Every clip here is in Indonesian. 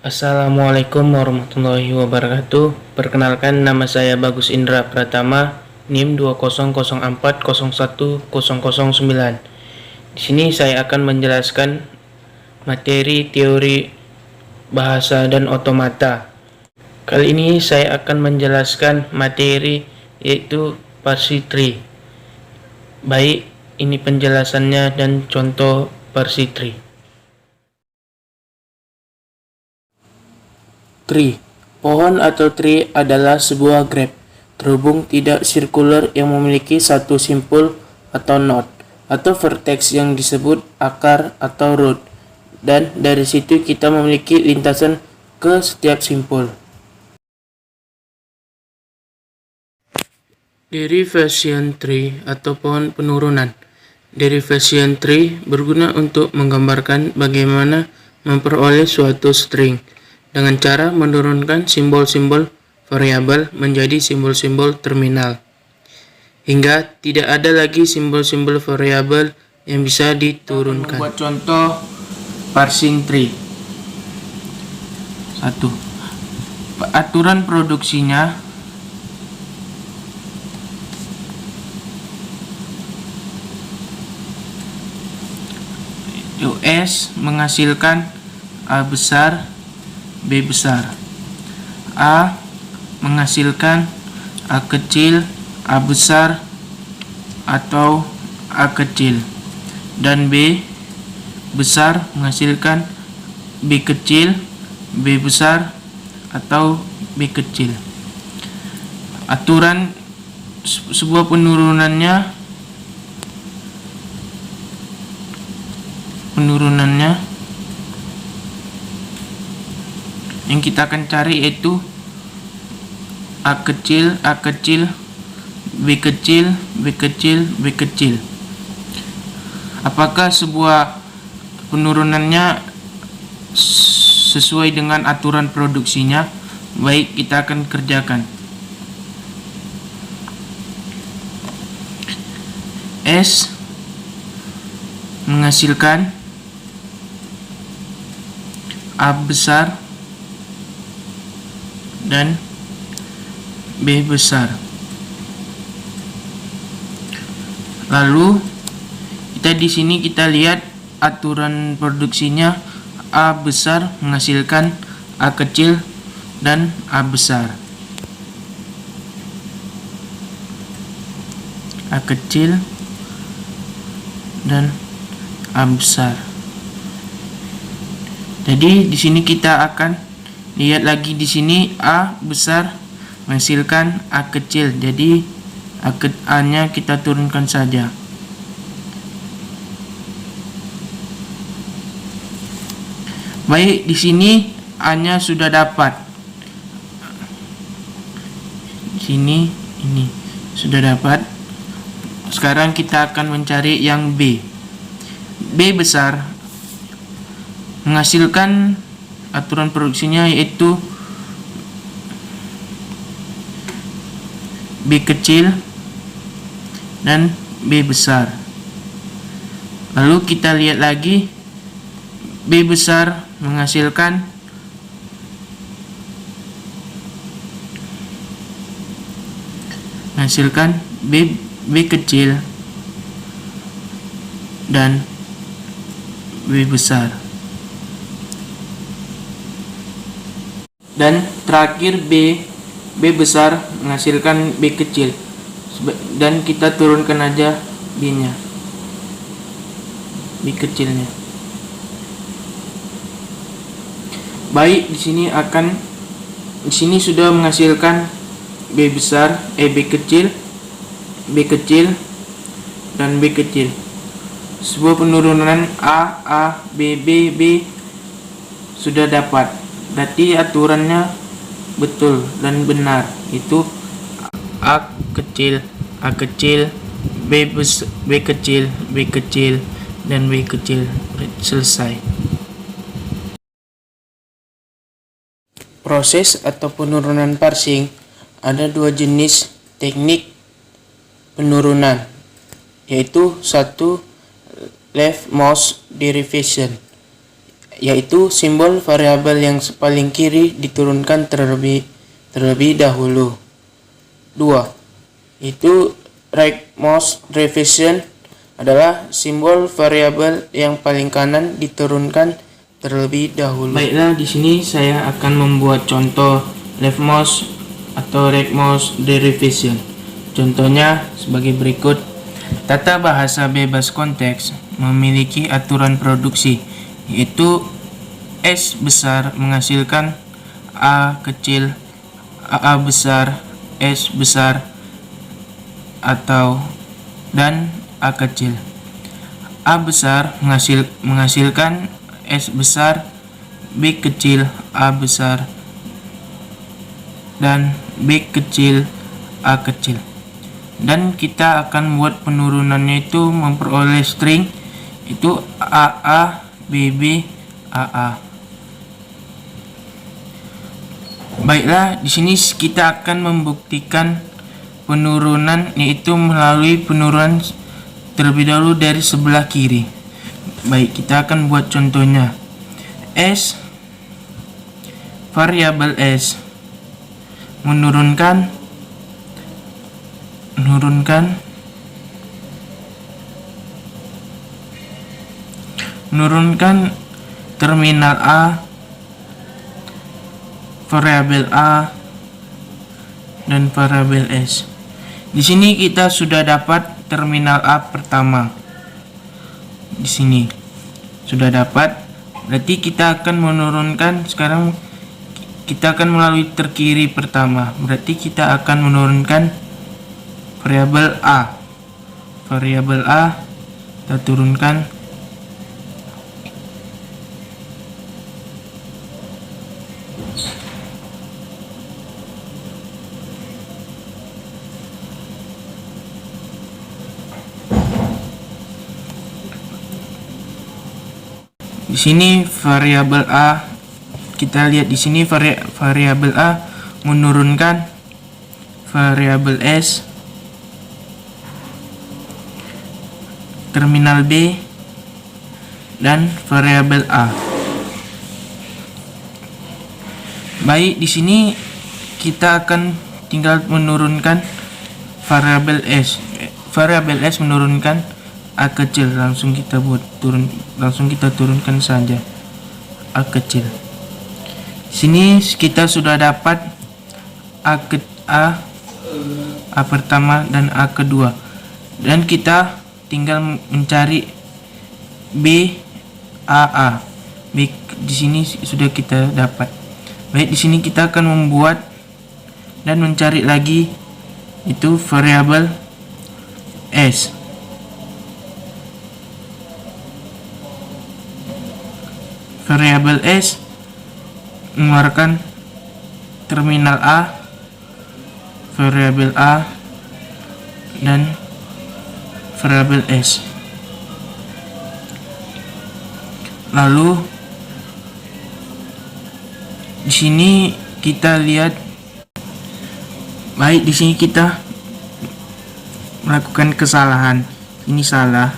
Assalamualaikum warahmatullahi wabarakatuh. Perkenalkan, nama saya Bagus Indra Pratama, NIM 20040101009. Di sini saya akan menjelaskan materi teori bahasa dan otomata. Kali ini saya akan menjelaskan materi yaitu Parsi Tree. Baik, ini penjelasannya dan contoh Parsi Tree. Tree. Pohon atau tree adalah sebuah graph terhubung tidak sirkular yang memiliki satu simpul atau node atau vertex yang disebut akar atau root, dan dari situ kita memiliki lintasan ke setiap simpul. Derivation tree atau pohon penurunan. Derivation tree berguna untuk menggambarkan bagaimana memperoleh suatu string dengan cara menurunkan simbol-simbol variabel menjadi simbol-simbol terminal, hingga tidak ada lagi simbol-simbol variabel yang bisa diturunkan. Buat contoh parsing tree. 1. Aturan produksinya US menghasilkan A besar, B besar. A menghasilkan A kecil, A besar, atau A kecil. Dan B besar menghasilkan B kecil, B besar, atau B kecil. Aturan sebuah penurunannya yang kita akan cari yaitu A kecil, B kecil, B kecil, B kecil. Apakah sebuah penurunannya sesuai dengan aturan produksinya? Baik, kita akan kerjakan. S menghasilkan A besar dan B besar. Lalu di sini kita lihat aturan produksinya. A besar menghasilkan A kecil dan A besar. A kecil dan A besar. Jadi di sini kita akan lihat lagi di sini A besar menghasilkan A kecil. Jadi A-nya kita turunkan saja. Baik, di sini A-nya sudah dapat. Di sini ini sudah dapat. Sekarang kita akan mencari yang B. B besar menghasilkan aturan produksinya yaitu B kecil dan B besar. Lalu kita lihat lagi, B besar menghasilkan B kecil dan B besar. Dan terakhir B besar menghasilkan B kecil, dan kita turunkan aja B-nya, B kecilnya. Baik, di sini sudah menghasilkan B besar, B kecil, dan B kecil. Sebuah penurunan A, B sudah dapat. Berarti aturannya betul dan benar. Itu A kecil, B kecil, dan B kecil. Selesai. Proses atau penurunan parsing, ada dua jenis teknik penurunan, yaitu satu leftmost derivation, yaitu simbol variabel yang paling kiri diturunkan terlebih dahulu. 2. Itu rightmost revision adalah simbol variabel yang paling kanan diturunkan terlebih dahulu. Baiklah, di sini saya akan membuat contoh leftmost atau rightmost derivation. Contohnya sebagai berikut. Tata bahasa bebas konteks memiliki aturan produksi, yaitu S besar menghasilkan A kecil, A besar, S besar, dan A kecil. A besar menghasilkan S besar, B kecil, A besar, dan B kecil, A kecil. Dan kita akan buat penurunannya itu memperoleh string itu AA, BB, AA. Baiklah, di sini kita akan membuktikan penurunan, yaitu melalui penurunan terlebih dahulu dari sebelah kiri. Baik, kita akan buat contohnya. Variabel S menurunkan terminal A, variabel A, dan variabel S. Di sini kita sudah dapat terminal A pertama. Di sini sudah dapat, berarti kita akan menurunkan. Sekarang kita akan melalui terkiri pertama, berarti kita akan menurunkan variabel A. Variabel A kita turunkan. Di sini variabel A, kita lihat di sini variabel A menurunkan variabel S, terminal B, dan variabel A. Baik, di sini kita akan tinggal menurunkan variabel S. Variabel S menurunkan A kecil, langsung kita turunkan saja A kecil. Sini kita sudah dapat A pertama dan A kedua, dan kita tinggal mencari B AA. B di sini sudah kita dapat. Baik, di sini kita akan membuat dan mencari lagi itu variabel S. Variabel S mengeluarkan terminal A, variabel A, dan variabel S. Lalu di sini kita lihat, baik, di sini kita melakukan kesalahan. Ini salah.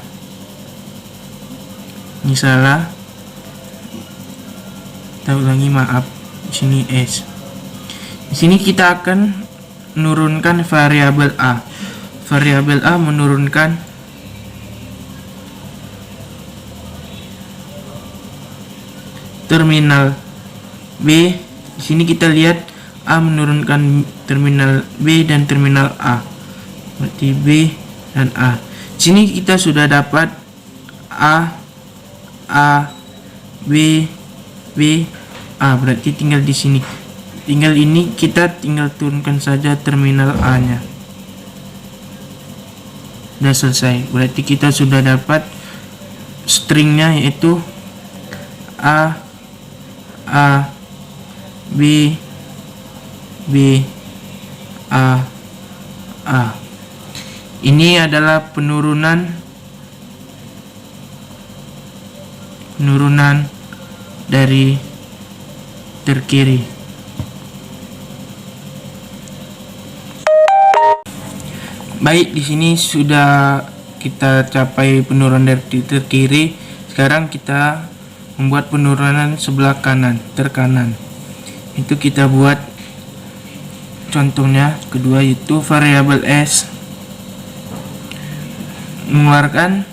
Kita ulangi, maaf. Di sini S. Di sini kita akan menurunkan variabel A. Variabel A menurunkan terminal B. Di sini kita lihat A menurunkan terminal B dan terminal A. Berarti B dan A. Di sini kita sudah dapat A, B, A. Berarti tinggal di sini. Tinggal ini kita tinggal turunkan saja terminal A-nya. Sudah selesai. Berarti kita sudah dapat stringnya, yaitu A, B, A. Ini adalah penurunan dari terkiri. Baik, di sini sudah kita capai penurunan dari terkiri. Sekarang kita membuat penurunan sebelah terkanan. Itu kita buat contohnya kedua, yaitu variabel S mengeluarkan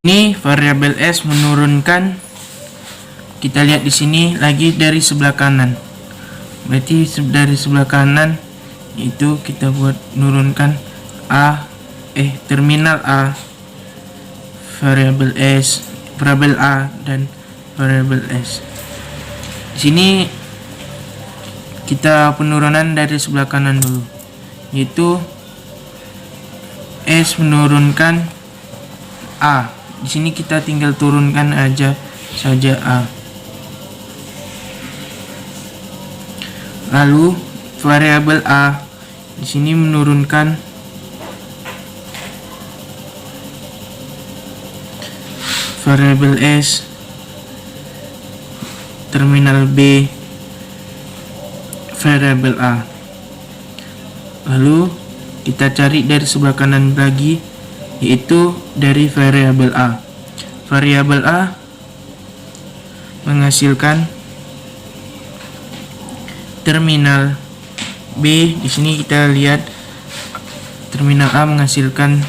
ini variabel S menurunkan, kita lihat di sini lagi dari sebelah kanan, berarti dari sebelah kanan itu kita buat menurunkan terminal A, variabel S, variabel A dan variabel S. Di sini kita penurunan dari sebelah kanan dulu, yaitu S menurunkan A. Di sini kita tinggal turunkan saja A. Lalu variabel A di sini menurunkan variabel S, terminal B, variabel A. Lalu kita cari dari sebelah kanan lagi, yaitu dari variabel A. Variabel A menghasilkan terminal B. Di sini kita lihat terminal A menghasilkan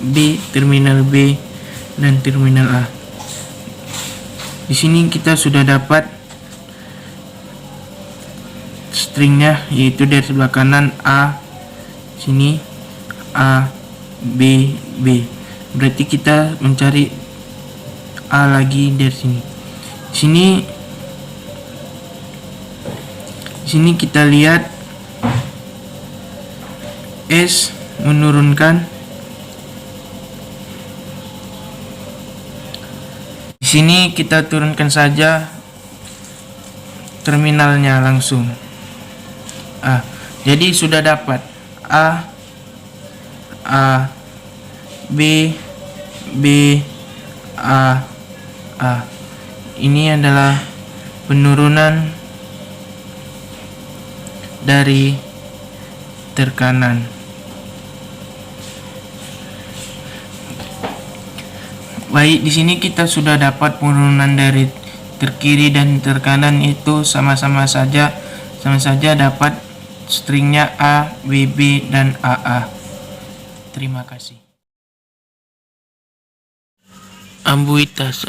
B, terminal B dan terminal A. Di sini kita sudah dapat stringnya, yaitu dari sebelah kanan A, sini A, B, B. Berarti kita mencari A lagi dari sini. Sini kita lihat S menurunkan. Di sini kita turunkan saja terminalnya langsung. Jadi sudah dapat A, B, A. Ini adalah penurunan dari terkanan. Baik, di sini kita sudah dapat penurunan dari terkiri dan terkanan, itu sama saja dapat stringnya A, BB dan AA. Terima kasih. Ambiguitas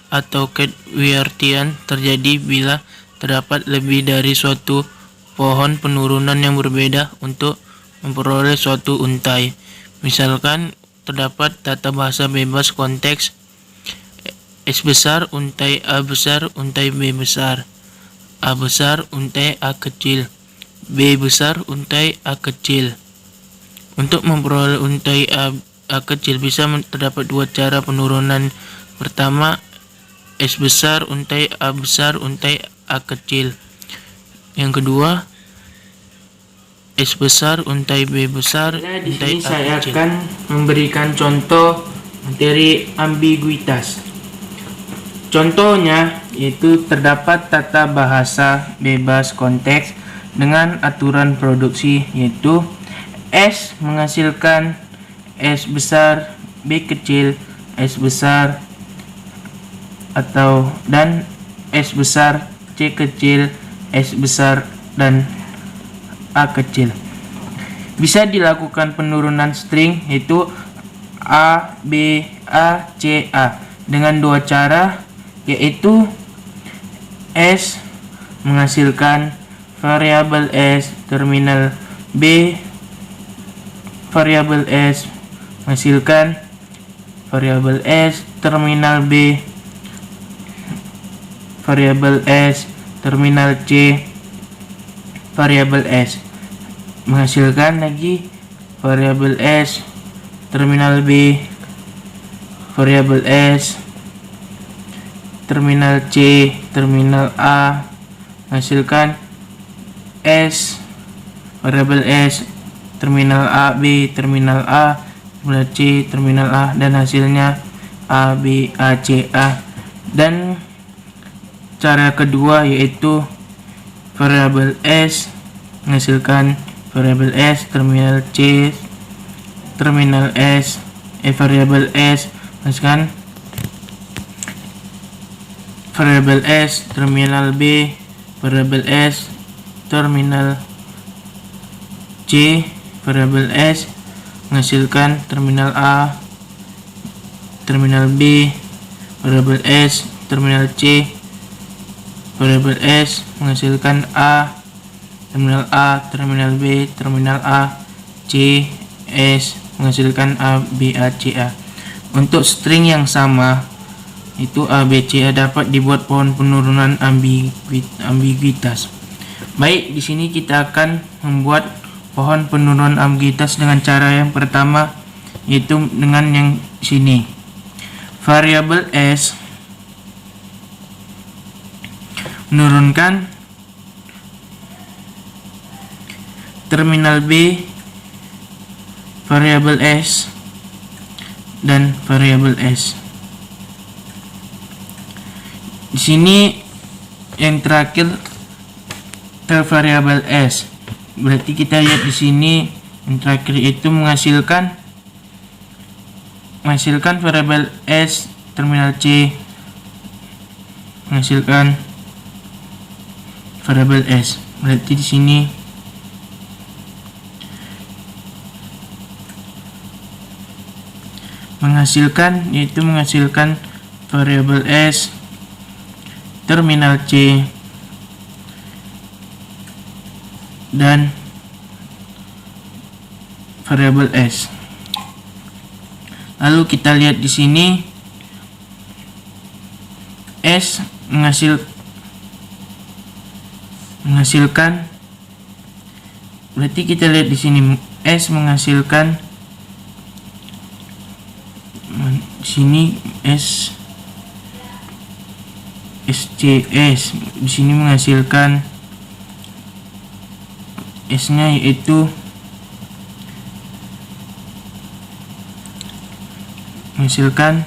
atau ketidakwiartian terjadi bila terdapat lebih dari suatu pohon penurunan yang berbeda untuk memperoleh suatu untai. Misalkan terdapat tata bahasa bebas konteks S besar untai A besar untai B besar, A besar untai A kecil, B besar untai A kecil. Untuk memperoleh untai A kecil bisa terdapat dua cara penurunan. Pertama, S besar untai A besar untai A kecil. Yang kedua, S besar untai B besar untai A kecil. Saya akan memberikan contoh materi ambiguitas. Contohnya yaitu terdapat tata bahasa bebas konteks dengan aturan produksi, yaitu S menghasilkan S besar, B kecil, S besar dan S besar, C kecil, S besar dan A kecil. Bisa dilakukan penurunan string, yaitu A, B, A, C, A dengan dua cara, yaitu S menghasilkan variabel S terminal B, variabel S menghasilkan variabel S terminal B, variabel S terminal C, variabel S menghasilkan lagi variabel S terminal B, variabel S terminal C, terminal A menghasilkan S, variabel S terminal A, B, terminal A, terminal C, terminal A, dan hasilnya A, B, A, C, A. Dan cara kedua yaitu variabel S menghasilkan variabel S, terminal C, terminal S, variable S, masukkan variable S terminal B, variable S terminal C, variable S menghasilkan terminal A, terminal B, variable S terminal C, variable S menghasilkan A, terminal B, terminal A, C, S menghasilkan A, B, A, C, A. Untuk string yang sama itu A, B, C, A dapat dibuat pohon penurunan ambiguitas. Baik, di sini kita akan membuat pohon penurunan ambiguitas dengan cara yang pertama, yaitu dengan yang sini. Variabel S menurunkan terminal B, variabel S dan variabel S. Di sini yang terakhir variabel S. Berarti kita lihat di sini yang terakhir itu menghasilkan variabel S terminal C menghasilkan variabel S. Berarti di sini menghasilkan variabel S terminal C dan variabel S. Lalu kita lihat di sini S menghasilkan, berarti kita lihat di sini S menghasilkan, di sini SCS, di sini menghasilkan S-nya yaitu menghasilkan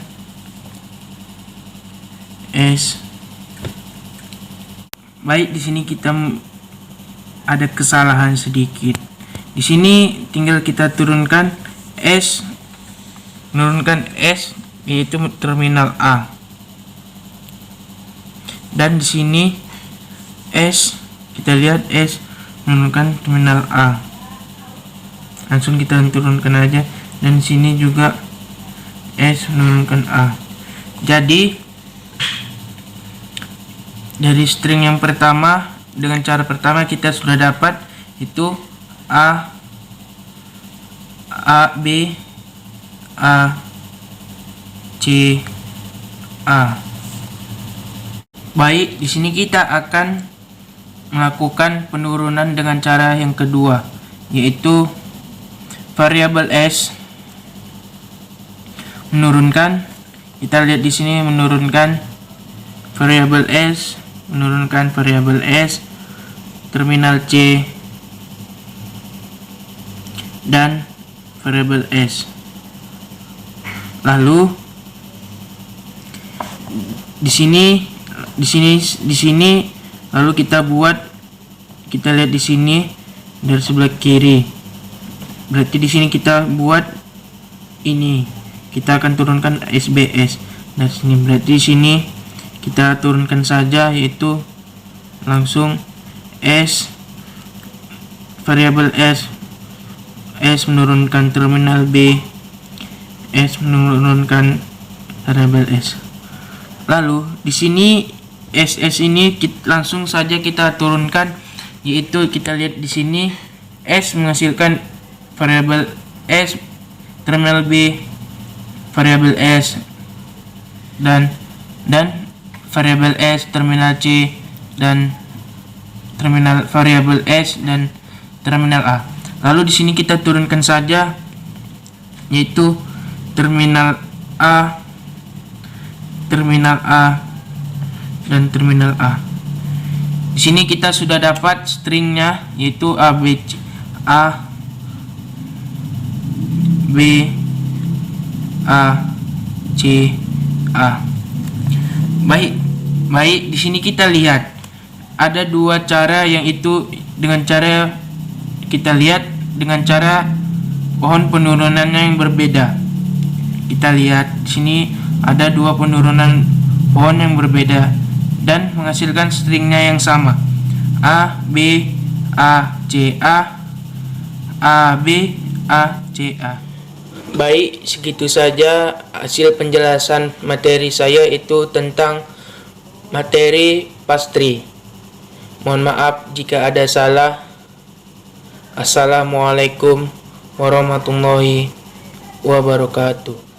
S. Baik, di sini kita ada kesalahan sedikit. Di sini tinggal kita turunkan S, yaitu terminal A. Dan di sini S, kita lihat S menurunkan terminal A. Langsung kita turunkan aja. Dan di sini juga S menurunkan A. Jadi dari string yang pertama, dengan cara pertama kita sudah dapat itu A, B, A, C, A. Baik, di sini kita akan melakukan penurunan dengan cara yang kedua, yaitu variabel S menurunkan. Kita lihat di sini menurunkan variabel S, terminal C dan variabel S. Lalu di sini lalu kita lihat di sini dari sebelah kiri. Berarti di sini kita buat ini, kita akan turunkan SBS. Nah, sini berarti di sini kita turunkan saja, yaitu langsung S, variabel S menurunkan terminal B, S menurunkan variabel S. Lalu di sini SS ini langsung saja kita turunkan, yaitu kita lihat di sini S menghasilkan variabel S, terminal B, variabel S dan variabel S, terminal C dan variabel S dan terminal A. Lalu di sini kita turunkan saja, yaitu terminal A dan terminal A. Di sini kita sudah dapat stringnya, yaitu A, B, A, C, A. Baik, di sini kita lihat ada dua cara, yang itu dengan cara kita lihat dengan cara pohon penurunannya yang berbeda. kita lihat di sini ada dua penurunan pohon yang berbeda dan menghasilkan stringnya yang sama. A, B, A, C, A, A, B, A, C, A. Baik, segitu saja hasil penjelasan materi saya itu tentang materi pastry. Mohon maaf jika ada salah. Assalamualaikum warahmatullahi wabarakatuh.